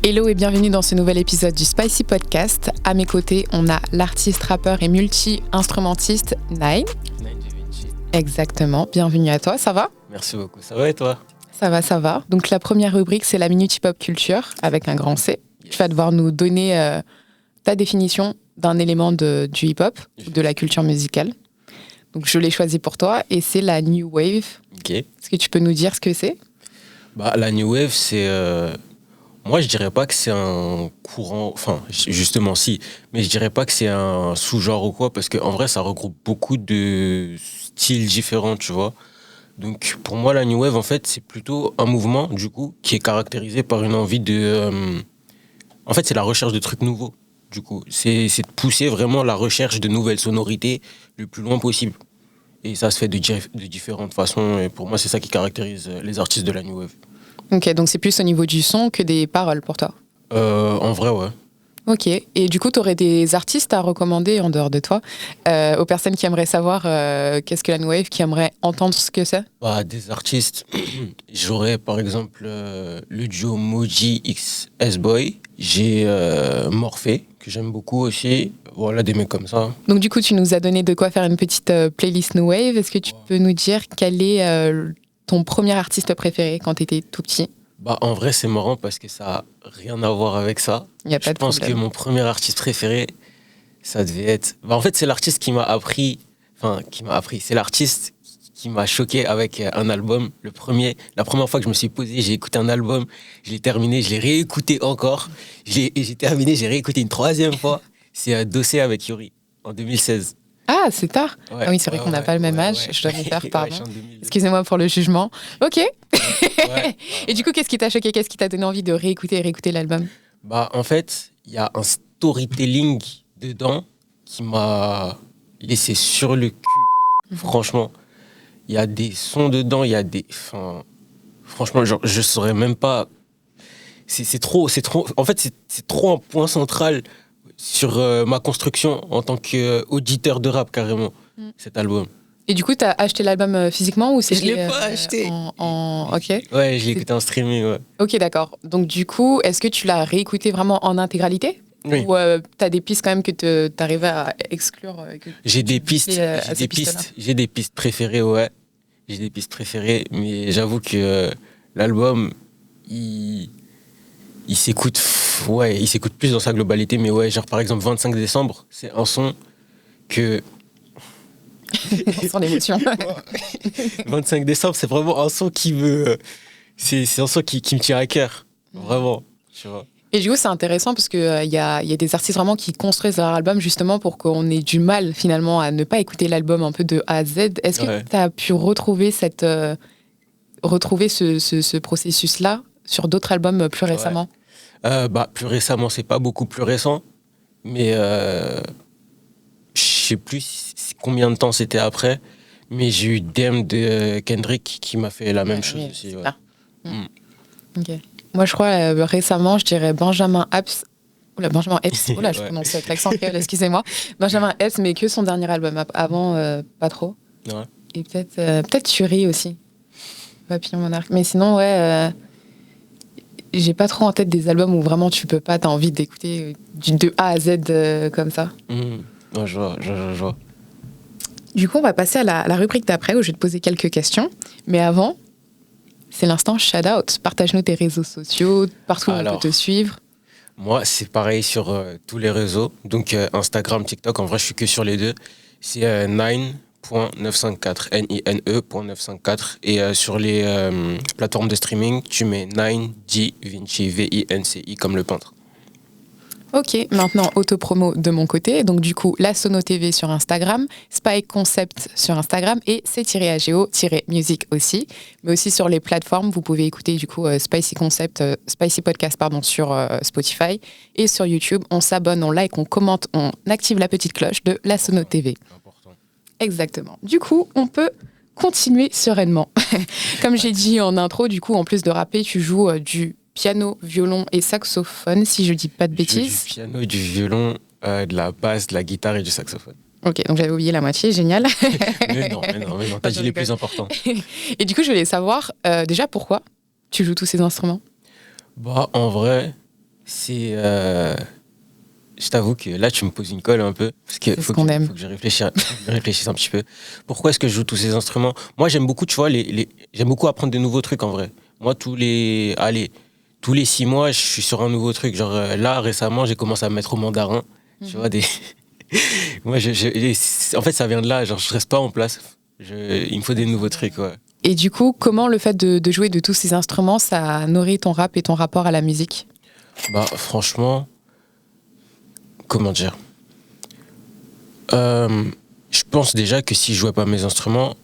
Hello et bienvenue dans ce nouvel épisode du Spicy Podcast. À mes côtés, on a l'artiste, rappeur et multi-instrumentiste Nine. Nine Vinci. Exactement, bienvenue à toi, ça va ? Merci beaucoup. Ça va et toi ? Ça va. Donc la première rubrique, c'est la Minute Hip Hop Culture avec un grand C. Yes. Tu vas devoir nous donner ta définition d'un élément du hip-hop, ou de la culture musicale. Donc je l'ai choisi pour toi et c'est la New Wave. Ok. Est-ce que tu peux nous dire ce que c'est ? La New Wave, c'est... Moi, je dirais pas que c'est un courant... Enfin, justement, si. Mais je dirais pas que c'est un sous-genre ou quoi, parce qu'en vrai, ça regroupe beaucoup de styles différents, tu vois. Donc, pour moi, la New Wave, en fait, c'est plutôt un mouvement, du coup, qui est caractérisé par une envie de... En fait, c'est la recherche de trucs nouveaux, du coup. C'est de pousser vraiment la recherche de nouvelles sonorités le plus loin possible. Et ça se fait de différentes façons. Et pour moi, c'est ça qui caractérise les artistes de la New Wave. Ok, donc c'est plus au niveau du son que des paroles pour toi. En vrai, ouais. Ok, et du coup, tu aurais des artistes à recommander en dehors de toi, aux personnes qui aimeraient savoir qu'est-ce que la New Wave, qui aimeraient entendre ce que c'est ? Des artistes, j'aurais par exemple le duo Moji x S-Boy. J'ai Morphée, que j'aime beaucoup aussi. Voilà, des mecs comme ça. Donc du coup, tu nous as donné de quoi faire une petite playlist New Wave. Est-ce que tu peux nous dire quel est ton premier artiste préféré quand tu étais tout petit ? En vrai, c'est marrant parce que ça n'a rien à voir avec ça. Il n'y a pas de Je pense problème. que mon premier artiste préféré, ça devait être... en fait, c'est l'artiste qui m'a appris... C'est l'artiste qui m'a choqué avec un album. La première fois que je me suis posé, j'ai écouté un album, je l'ai terminé, je l'ai réécouté encore. J'ai terminé, j'ai réécouté une troisième fois. C'est Dossé avec Yori, en 2016. Ah, c'est tard. Ouais, Ah oui, c'est vrai qu'on n'a pas le même âge. ouais. Je dois me faire, Ouais, pardon. je suis en 2000. Excusez-moi pour le jugement. Ok. Ouais. Et du coup, qu'est-ce qui t'a choqué ? Qu'est-ce qui t'a donné envie de réécouter l'album ? En fait, il y a un storytelling dedans qui m'a laissé sur le cul. Franchement, il y a des sons dedans, il y a des... franchement, genre, je saurais même pas... C'est trop... En fait, c'est trop un point central sur ma construction en tant qu'auditeur de rap, carrément, cet album. Et du coup, t'as acheté l'album physiquement ou c'est Je l'ai pas acheté. Ok. Ouais, je l'ai écouté en streaming, ouais. Ok, d'accord. Donc du coup, est-ce que tu l'as réécouté vraiment en intégralité ? Oui. Ou t'as des pistes quand même que t'arrivais à exclure J'ai des pistes, j'ai des pistes préférées, ouais. J'ai des pistes préférées, mais j'avoue que l'album, il s'écoute, il s'écoute plus dans sa globalité, mais ouais, genre par exemple 25 décembre, c'est un son que... Sans l'émotion. 25 décembre, c'est vraiment un son qui me... C'est un son qui me tient à cœur, vraiment, tu vois. Et du coup, c'est intéressant parce qu'il y a des artistes vraiment qui construisent leur album justement pour qu'on ait du mal finalement à ne pas écouter l'album un peu de A à Z. Est-ce que tu as pu retrouver ce processus-là sur d'autres albums plus récemment ? Plus récemment, c'est pas beaucoup plus récent, mais je sais plus combien de temps c'était après, mais j'ai eu Damn de Kendrick qui m'a fait la même chose aussi. Ouais. Ok. Moi, je crois récemment, je dirais Benjamin Epps. Benjamin Epps. Oula, je prononce avec l'accent créole, excusez-moi. Benjamin Epps, mais que son dernier album. Avant, pas trop. Ouais. Et peut-être Thury aussi. Papillon Monarque. Mais sinon, ouais, j'ai pas trop en tête des albums où vraiment tu peux pas, t'as envie d'écouter de A à Z comme ça. Ouais, je vois. Du coup, on va passer à la rubrique d'après où je vais te poser quelques questions. Mais avant, c'est l'instant shout-out. Partage-nous tes réseaux sociaux, partout où on peut te suivre. Moi, c'est pareil sur tous les réseaux. Donc, Instagram, TikTok, en vrai, je suis que sur les deux. C'est Nine.954, Nine.954. Et sur les plateformes de streaming, tu mets Nine, G, Vinci, Vinci, comme le peintre. Ok, maintenant autopromo de mon côté. Donc du coup, la Sono TV sur Instagram, Spike Concept sur Instagram et C-AGO-music aussi. Mais aussi sur les plateformes, vous pouvez écouter du coup Spicy Podcast sur Spotify. Et sur YouTube, on s'abonne, on like, on commente, on active la petite cloche de la Sono TV. Important. Exactement. Du coup, on peut continuer sereinement. Comme j'ai dit en intro, du coup, en plus de rapper, tu joues du piano, violon et saxophone, si je dis pas de bêtises. Du piano, du violon, de la basse, de la guitare et du saxophone. Ok, donc j'avais oublié la moitié, génial. Mais non, t'as dit les plus importants. Et du coup, je voulais savoir déjà pourquoi tu joues tous ces instruments. En vrai, Je t'avoue que là, tu me poses une colle un peu. Parce qu'il C'est ce qu'on aime. faut que je réfléchisse un petit peu. Pourquoi est-ce que je joue tous ces instruments? Moi, j'aime beaucoup, tu vois, j'aime beaucoup apprendre de nouveaux trucs en vrai. Moi, tous les 6 mois, je suis sur un nouveau truc. Genre là, récemment, j'ai commencé à me mettre au mandarin. Tu vois, moi, en fait, ça vient de là. Genre, je reste pas en place. Il me faut des nouveaux trucs, ouais. Et du coup, comment le fait de jouer de tous ces instruments, ça nourrit ton rap et ton rapport à la musique? Bah, franchement, comment dire? Je pense déjà que si je jouais pas mes instruments,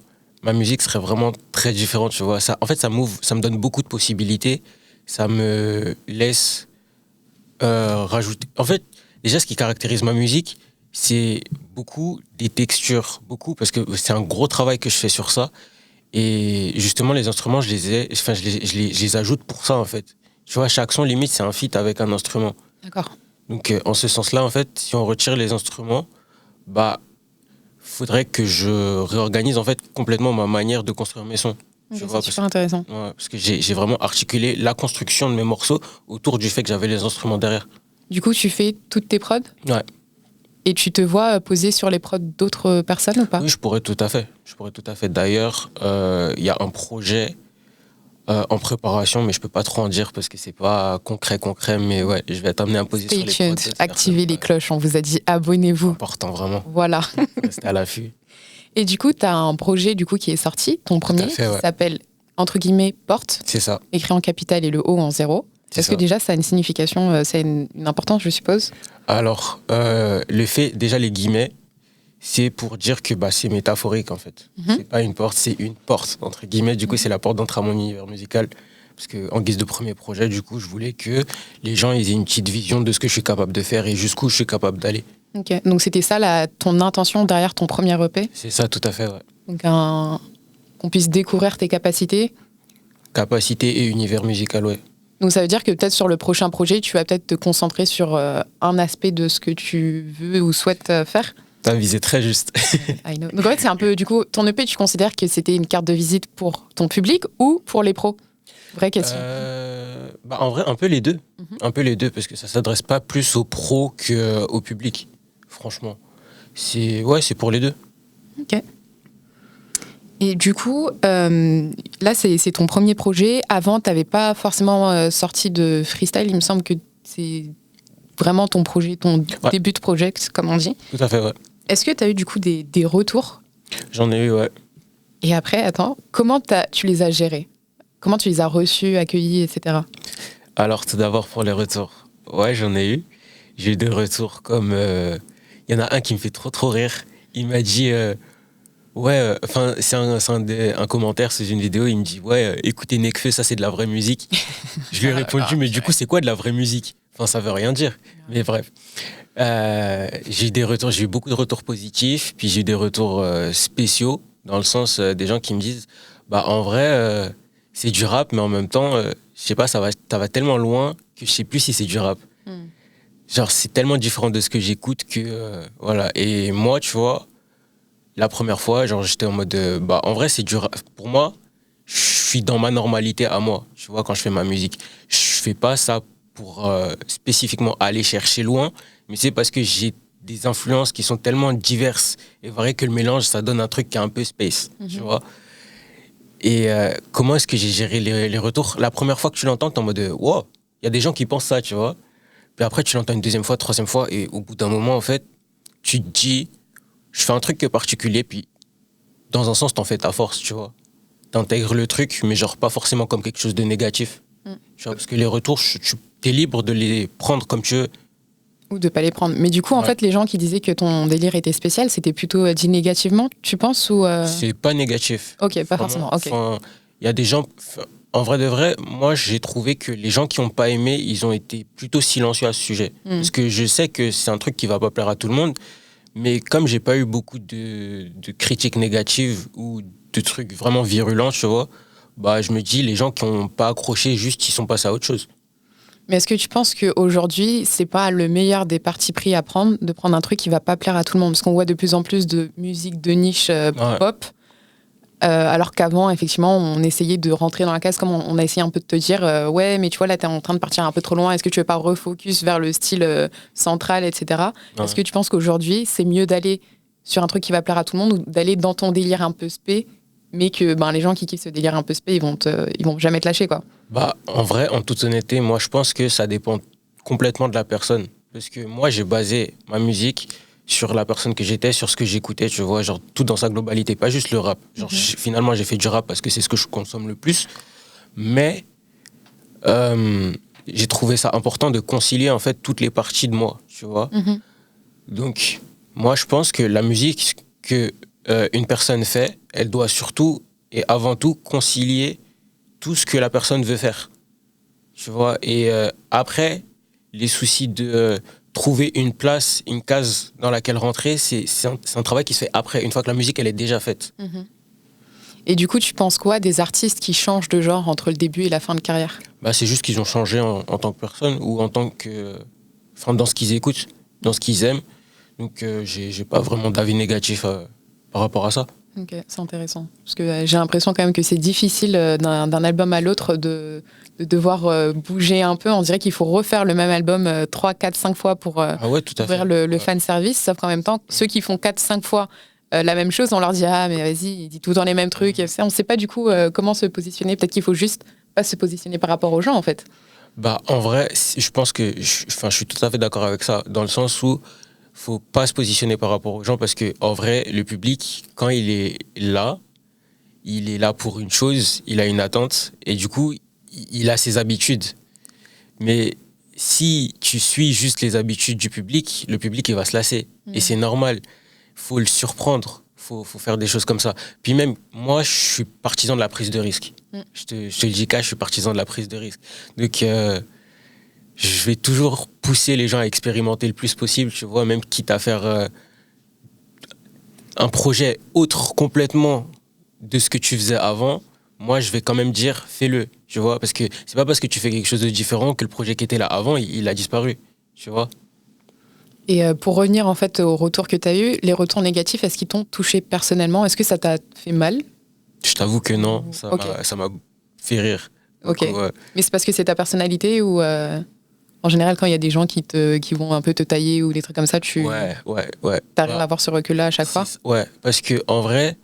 ma musique serait vraiment très différente, tu vois. Ça, en fait, ça me donne beaucoup de possibilités. Ça me laisse rajouter. En fait, déjà, ce qui caractérise ma musique, c'est beaucoup des textures, beaucoup, parce que c'est un gros travail que je fais sur ça. Et justement, les instruments, je les ajoute pour ça, en fait. Tu vois, chaque son, limite, c'est un feat avec un instrument. D'accord. Donc, en ce sens-là, en fait, si on retire les instruments, bah, faudrait que je réorganise, en fait, complètement ma manière de construire mes sons. Tu vois, C'est super intéressant. ouais, parce que j'ai vraiment articulé la construction de mes morceaux autour du fait que j'avais les instruments derrière. Du coup, tu fais toutes tes prods Ouais. et tu te vois poser sur les prods d'autres personnes ou pas? Oui, je pourrais tout à fait. D'ailleurs, il y a un projet en préparation, mais je peux pas trop en dire parce que c'est pas concret, mais ouais, je vais t'amener à poser sur Stay les tuned, prods. activez les cloches, on vous a dit abonnez-vous. Important, vraiment. Voilà. Restez à l'affût. Et du coup, tu as un projet qui est sorti, ton premier, fait, ouais. qui s'appelle, entre guillemets, Porte, C'est ça. écrit en capital et le O en 0. Est-ce que déjà ça a une signification, ça a une importance, je suppose? Alors, le fait, déjà les guillemets, c'est pour dire que c'est métaphorique en fait. C'est pas une porte, c'est une porte, entre guillemets. Du coup, c'est la porte d'entrée à mon univers musical. Parce qu'en guise de premier projet, du coup, je voulais que les gens ils aient une petite vision de ce que je suis capable de faire et jusqu'où je suis capable d'aller. Ok, donc c'était ça ton intention derrière ton premier EP? C'est ça, tout à fait, ouais. Donc qu'on puisse découvrir tes capacités? Capacité et univers musical, ouais. Donc ça veut dire que peut-être sur le prochain projet, tu vas peut-être te concentrer sur un aspect de ce que tu veux ou souhaites faire? T'as visé très juste. I know. Donc en fait, c'est un peu, du coup, ton EP, tu considères que c'était une carte de visite pour ton public ou pour les pros? Vraie question. En vrai, un peu les deux. Un peu les deux, parce que ça s'adresse pas plus aux pros qu'au public, franchement. C'est pour les deux. Ok. Et du coup, là, c'est ton premier projet. Avant, tu n'avais pas forcément sorti de freestyle. Il me semble que c'est vraiment ton projet, ton début de project, comme on dit. Tout à fait, ouais. Est-ce que tu as eu du coup des retours? J'en ai eu, ouais. Et après, attends, comment tu les as gérés? Comment tu les as reçus, accueillis, etc.? Alors, tout d'abord, pour les retours. Ouais, j'en ai eu. J'ai eu des retours comme... Il y en a un qui me fait trop rire. Il m'a dit... c'est un commentaire sous une vidéo. Il me dit, écoutez Nekfeu, ça c'est de la vraie musique. Je lui ai répondu, mais du coup, c'est quoi de la vraie musique? Enfin, ça veut rien dire. Mais bref. J'ai eu beaucoup de retours positifs, puis j'ai eu des retours spéciaux, dans le sens des gens qui me disent, en vrai, c'est du rap, mais en même temps, je sais pas, ça va tellement loin que je sais plus si c'est du rap. Genre, c'est tellement différent de ce que j'écoute que, voilà. Et moi, tu vois, la première fois, genre, j'étais en mode, en vrai, c'est du rap. Pour moi, je suis dans ma normalité à moi, tu vois, quand je fais ma musique. Je fais pas ça pour spécifiquement aller chercher loin, mais c'est parce que j'ai des influences qui sont tellement diverses et variées que le mélange, ça donne un truc qui est un peu space, tu vois. Et comment est-ce que j'ai géré les retours? La première fois que tu l'entends, t'es en mode wow, il y a des gens qui pensent ça, tu vois. Puis après, tu l'entends une deuxième fois, troisième fois, et au bout d'un moment, en fait, tu te dis, je fais un truc particulier, puis dans un sens, t'en fais ta force, tu vois. T'intègres le truc, mais genre pas forcément comme quelque chose de négatif. Tu vois, parce que les retours, tu es libre de les prendre comme tu veux. Ou de pas les prendre. Mais du coup, en fait, les gens qui disaient que ton délire était spécial, c'était plutôt dit négativement, tu penses ou C'est pas négatif. Ok, pas forcément. Ok. Il y a des gens... En vrai de vrai, moi, j'ai trouvé que les gens qui n'ont pas aimé, ils ont été plutôt silencieux à ce sujet. Parce que je sais que c'est un truc qui va pas plaire à tout le monde. Mais comme j'ai pas eu beaucoup de critiques négatives ou de trucs vraiment virulents, tu vois, je me dis, les gens qui n'ont pas accroché, juste, ils sont passés à autre chose. Mais est-ce que tu penses qu'aujourd'hui, c'est pas le meilleur des partis pris à prendre, de prendre un truc qui va pas plaire à tout le monde? Parce qu'on voit de plus en plus de musique de niche pop, Alors qu'avant, effectivement, on essayait de rentrer dans la case, comme on a essayé un peu de te dire, ouais, mais tu vois, là, t'es en train de partir un peu trop loin, est-ce que tu veux pas refocus vers le style central, etc. Ouais. Est-ce que tu penses qu'aujourd'hui, c'est mieux d'aller sur un truc qui va plaire à tout le monde ou d'aller dans ton délire un peu spé, mais que les gens qui kiffent ce délire un peu spé, ils vont jamais te lâcher, quoi. En vrai, en toute honnêteté, moi, je pense que ça dépend complètement de la personne. Parce que moi, j'ai basé ma musique sur la personne que j'étais, sur ce que j'écoutais, tu vois, genre tout dans sa globalité, pas juste le rap. Genre, finalement, j'ai fait du rap parce que c'est ce que je consomme le plus. Mais j'ai trouvé ça important de concilier, en fait, toutes les parties de moi, tu vois. Donc, moi, je pense que la musique que une personne fait, elle doit surtout et avant tout concilier tout ce que la personne veut faire. Tu vois, et après, les soucis de trouver une place, une case dans laquelle rentrer, c'est un travail qui se fait après, une fois que la musique, elle est déjà faite. Et du coup, tu penses quoi des artistes qui changent de genre entre le début et la fin de carrière? C'est juste qu'ils ont changé en tant que personne ou en tant que... Enfin, dans ce qu'ils écoutent, dans ce qu'ils aiment. Donc, j'ai pas vraiment d'avis négatif par rapport à ça. Ok, c'est intéressant. Parce que j'ai l'impression quand même que c'est difficile d'un album à l'autre de devoir bouger un peu. On dirait qu'il faut refaire le même album 3, 4, 5 fois pour Ah ouais, tout à ouvrir fait. le fan service. Sauf qu'en même temps, ceux qui font 4, 5 fois la même chose, on leur dit ah mais vas-y, il dit tout le temps les mêmes trucs. Et ça, on ne sait pas du coup comment se positionner. Peut-être qu'il faut juste pas se positionner par rapport aux gens en fait. En vrai, je pense que je suis tout à fait d'accord avec ça, dans le sens où faut pas se positionner par rapport aux gens parce que en vrai, le public, quand il est là pour une chose, il a une attente et du coup, il a ses habitudes. Mais si tu suis juste les habitudes du public, le public il va se lasser et c'est normal. Faut le surprendre, faut faire des choses comme ça. Puis même moi, je suis partisan de la prise de risque. Je te le dis, je suis partisan de la prise de risque. Donc je vais toujours pousser les gens à expérimenter le plus possible, tu vois, même quitte à faire un projet autre complètement de ce que tu faisais avant. Moi, je vais quand même dire, fais-le, tu vois, parce que c'est pas parce que tu fais quelque chose de différent que le projet qui était là avant, il a disparu, tu vois. Et pour revenir en fait aux retours que tu as eus, les retours négatifs, est-ce qu'ils t'ont touché personnellement? Est-ce que ça t'a fait mal? Je t'avoue que non, ça m'a fait rire. Ok. Donc, ouais. Mais c'est parce que c'est ta personnalité ou en général, quand il y a des gens qui vont un peu te tailler ou des trucs comme ça, Ouais. t'arrives à avoir ce recul-là à chaque fois? Ouais, parce que en vrai,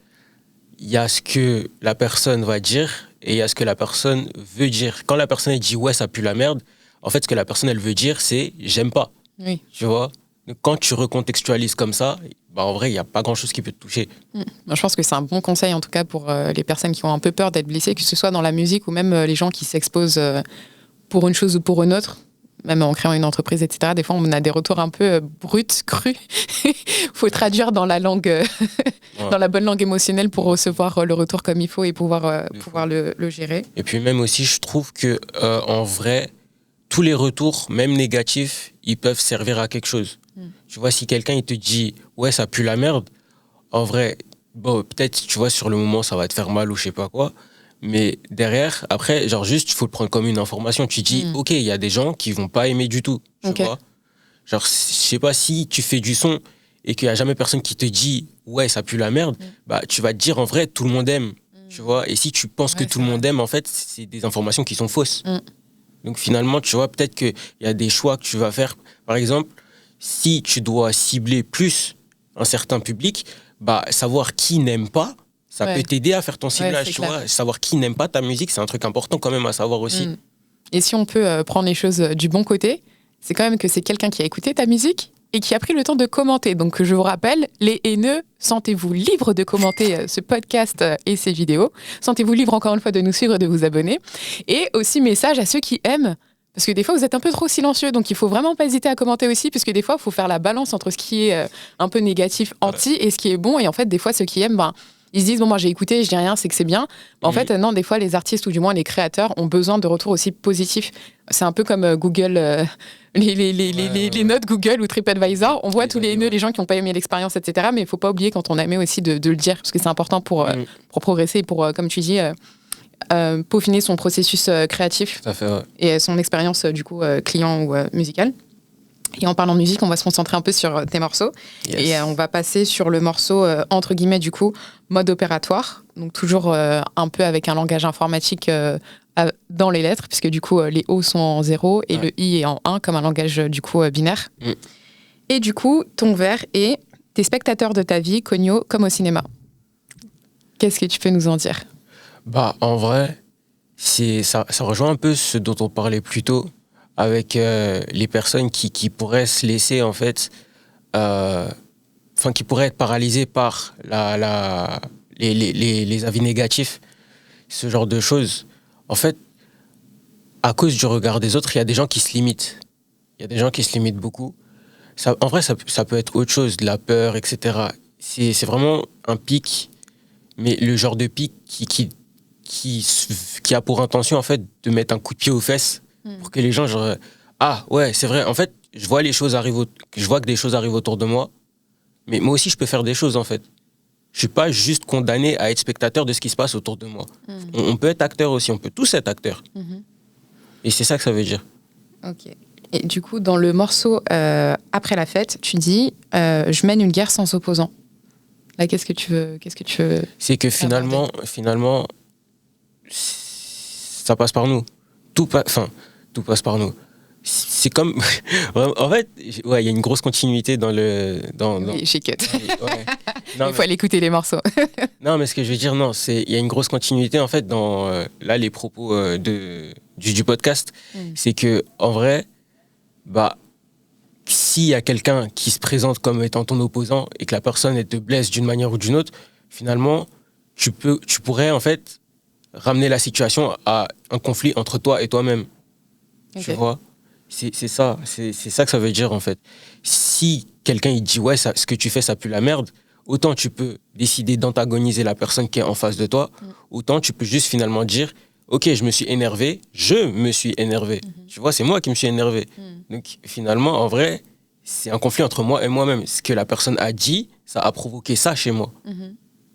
il y a ce que la personne va dire et il y a ce que la personne veut dire. Quand la personne elle dit ouais, ça pue la merde, en fait, ce que la personne elle veut dire, c'est j'aime pas. Oui. Tu vois? Donc, quand tu recontextualises comme ça, en vrai, il n'y a pas grand-chose qui peut te toucher. Moi, je pense que c'est un bon conseil, en tout cas, pour les personnes qui ont un peu peur d'être blessées, que ce soit dans la musique ou même les gens qui s'exposent pour une chose ou pour une autre, même en créant une entreprise, etc. Des fois, on a des retours un peu bruts, crus. Faut traduire dans la langue, dans la bonne langue émotionnelle pour recevoir le retour comme il faut et pouvoir le gérer. Et puis même aussi, je trouve que en vrai, tous les retours, même négatifs, ils peuvent servir à quelque chose. Tu vois, si quelqu'un il te dit ouais, ça pue la merde, en vrai, bon, peut-être, tu vois, sur le moment, ça va te faire mal ou je sais pas quoi. Mais derrière, après, genre juste, il faut le prendre comme une information. Tu dis, ok, il y a des gens qui vont pas aimer du tout. Tu vois. Genre, je sais pas, si tu fais du son et qu'il y a jamais personne qui te dit, ouais, ça pue la merde, tu vas te dire, en vrai, tout le monde aime. Tu vois. Et si tu penses que tout le monde aime, en fait, c'est des informations qui sont fausses. Donc finalement, tu vois, peut-être qu'il y a des choix que tu vas faire. Par exemple, si tu dois cibler plus un certain public, savoir qui n'aime pas, ça peut t'aider à faire ton ciblage, tu vois. Savoir qui n'aime pas ta musique, c'est un truc important quand même à savoir aussi. Et si on peut prendre les choses du bon côté, c'est quand même que c'est quelqu'un qui a écouté ta musique et qui a pris le temps de commenter. Donc je vous rappelle, les haineux, sentez-vous libres de commenter ce podcast et ces vidéos. Sentez-vous libre encore une fois de nous suivre et de vous abonner. Et aussi message à ceux qui aiment. Parce que des fois, vous êtes un peu trop silencieux, donc il faut vraiment pas hésiter à commenter aussi, puisque des fois, il faut faire la balance entre ce qui est un peu négatif, anti, et ce qui est bon. Et en fait, des fois, ceux qui aiment, ils se disent, bon, moi j'ai écouté, je dis rien, c'est que c'est bien. En fait, non, des fois, les artistes, ou du moins les créateurs, ont besoin de retours aussi positifs. C'est un peu comme Google, les notes Google ou TripAdvisor. On voit tous les haineux, les gens qui n'ont pas aimé l'expérience, etc. Mais il faut pas oublier quand on a aimé aussi de le dire, parce que c'est important pour progresser et pour, comme tu dis, peaufiner son processus créatif. Tout à fait, ouais. Et son expérience du coup client ou musicale. Et en parlant de musique, on va se concentrer un peu sur tes morceaux. Yes. Et on va passer sur le morceau, entre guillemets, du coup, mode opératoire. Donc toujours un peu avec un langage informatique dans les lettres, puisque du coup, les O sont en 0 et le I est en 1, comme un langage, du coup, binaire. Et du coup, ton vers est « T'es spectateur de ta vie, Cogno, comme au cinéma ». Qu'est-ce que tu peux nous en dire ? Bah, en vrai, ça rejoint un peu ce dont on parlait plus tôt, avec les personnes qui pourraient se laisser, en fait, qui pourraient être paralysées par les avis négatifs, ce genre de choses. En fait, à cause du regard des autres, il y a des gens qui se limitent. Il y a des gens qui se limitent beaucoup. En vrai, ça peut être autre chose, de la peur, etc. C'est vraiment un pic, mais le genre de pic qui a pour intention, en fait, de mettre un coup de pied aux fesses pour que les gens, genre, ah ouais, c'est vrai, en fait, je vois que des choses arrivent autour de moi, mais moi aussi, je peux faire des choses, en fait. Je suis pas juste condamné à être spectateur de ce qui se passe autour de moi. On peut être acteur aussi, on peut tous être acteurs. Et c'est ça que ça veut dire. Ok. Et du coup, dans le morceau Après la fête, tu dis je mène une guerre sans opposant. Là, qu'est-ce que tu veux C'est que finalement, ça passe par nous. Tout passe par nous. C'est comme... en fait, ouais, il y a une grosse continuité dans le... Oui, j'ai cut. Ouais. Il faut aller écouter les morceaux. Non, mais ce que je veux dire, non, il y a une grosse continuité, en fait, dans là, les propos du podcast. C'est que, en vrai, bah, s'il y a quelqu'un qui se présente comme étant ton opposant et que la personne elle te blesse d'une manière ou d'une autre, finalement, tu pourrais, en fait, ramener la situation à un conflit entre toi et toi-même. Okay. Tu vois ? C'est ça que ça veut dire, en fait. Si quelqu'un il dit ouais, ce que tu fais, ça pue la merde, autant tu peux décider d'antagoniser la personne qui est en face de toi, autant tu peux juste finalement dire ok, je me suis énervé. Tu vois, c'est moi qui me suis énervé. Donc finalement, en vrai, c'est un conflit entre moi et moi-même. Ce que la personne a dit, ça a provoqué ça chez moi.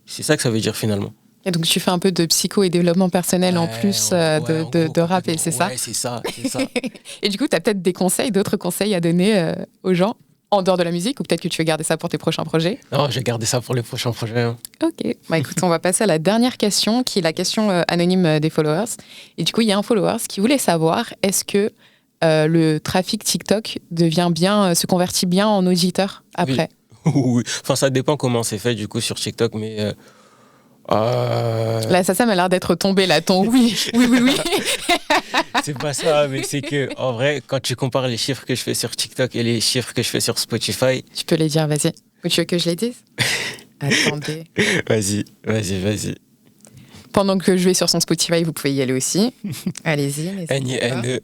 C'est ça que ça veut dire finalement. Et donc tu fais un peu de psycho et développement personnel en plus de rapper, c'est ça ? Ouais, c'est ça. Et du coup, tu as peut-être d'autres conseils à donner aux gens en dehors de la musique, ou peut-être que tu veux garder ça pour tes prochains projets ? Non, je vais garder ça pour les prochains projets. Hein. Ok. Bah écoute, on va passer à la dernière question, qui est la question anonyme des followers. Et du coup, il y a un follower qui voulait savoir, est-ce que le trafic TikTok se convertit bien en auditeur après ? Oui. Enfin, ça dépend comment c'est fait du coup sur TikTok, mais... Là, ça m'a l'air d'être tombé là, ton oui. C'est pas ça, mais c'est que en vrai, quand tu compares les chiffres que je fais sur TikTok et les chiffres que je fais sur Spotify... Tu peux les dire, vas-y. Ou tu veux que je les dise ? Attendez. Vas-y. Pendant que je vais sur son Spotify, vous pouvez y aller aussi. Allez-y. N-I-N-E,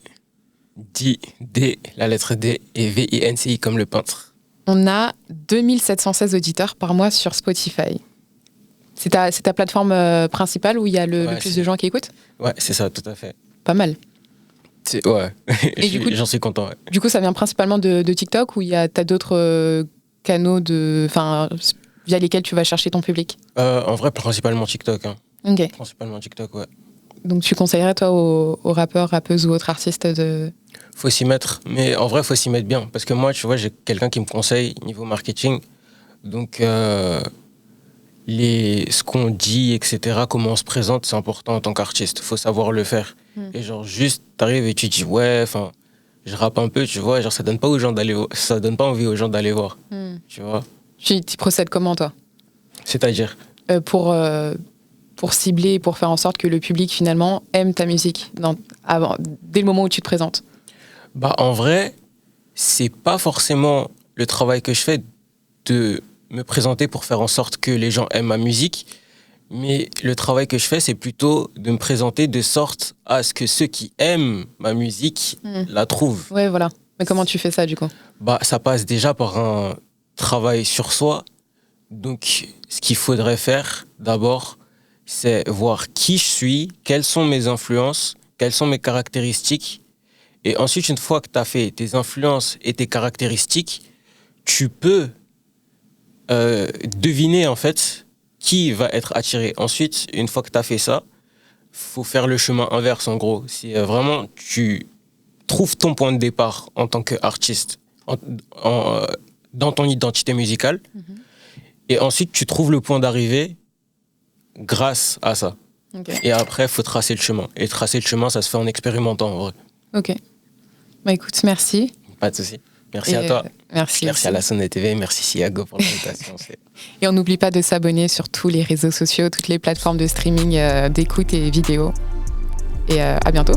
D, la lettre D, et V-I-N-C-I comme le peintre. On a 2716 auditeurs par mois sur Spotify. C'est ta plateforme principale où il y a le plus de gens qui écoutent ? Ouais, c'est ça, tout à fait. Pas mal. Ouais, et j'en suis content. Ouais. Du coup, ça vient principalement de TikTok ou t'as d'autres canaux via lesquels tu vas chercher ton public ? En vrai, principalement TikTok. Hein. Ok. Principalement TikTok, ouais. Donc tu conseillerais, toi, aux rappeurs, rappeuses ou autres artistes de... Faut s'y mettre, mais en vrai, faut s'y mettre bien. Parce que moi, tu vois, j'ai quelqu'un qui me conseille niveau marketing. Donc... ce qu'on dit, etc., comment on se présente, c'est important en tant qu'artiste. Faut savoir le faire. Et genre, juste, t'arrives et tu dis, ouais, enfin, je rappe un peu, tu vois, genre, ça donne pas envie aux gens d'aller voir. Tu vois. Tu procèdes comment, toi ? C'est-à-dire pour cibler, pour faire en sorte que le public, finalement, aime ta musique dès le moment où tu te présentes. Bah, en vrai, c'est pas forcément le travail que je fais de me présenter pour faire en sorte que les gens aiment ma musique, mais le travail que je fais, c'est plutôt de me présenter de sorte à ce que ceux qui aiment ma musique la trouvent. Ouais, voilà. Mais comment tu fais ça, du coup ? Bah, ça passe déjà par un travail sur soi. Donc, ce qu'il faudrait faire, d'abord, c'est voir qui je suis, quelles sont mes influences, quelles sont mes caractéristiques. Et ensuite, une fois que tu as fait tes influences et tes caractéristiques, tu peux deviner en fait qui va être attiré. Ensuite, une fois que tu as fait ça, faut faire le chemin inverse en gros. Si vraiment tu trouves ton point de départ en tant qu'artiste, en- en- dans ton identité musicale. Mhm. Et ensuite, tu trouves le point d'arrivée grâce à ça. Ok. Et après, il faut tracer le chemin. Et tracer le chemin, ça se fait en expérimentant, en vrai. Ok. Bah écoute, merci. Pas de souci. Merci Et, à toi. Merci. Merci aussi. à la Sonne TV. Merci Siago pour l'invitation. Et on n'oublie pas de s'abonner sur tous les réseaux sociaux, toutes les plateformes de streaming, d'écoute et vidéo. Et à bientôt.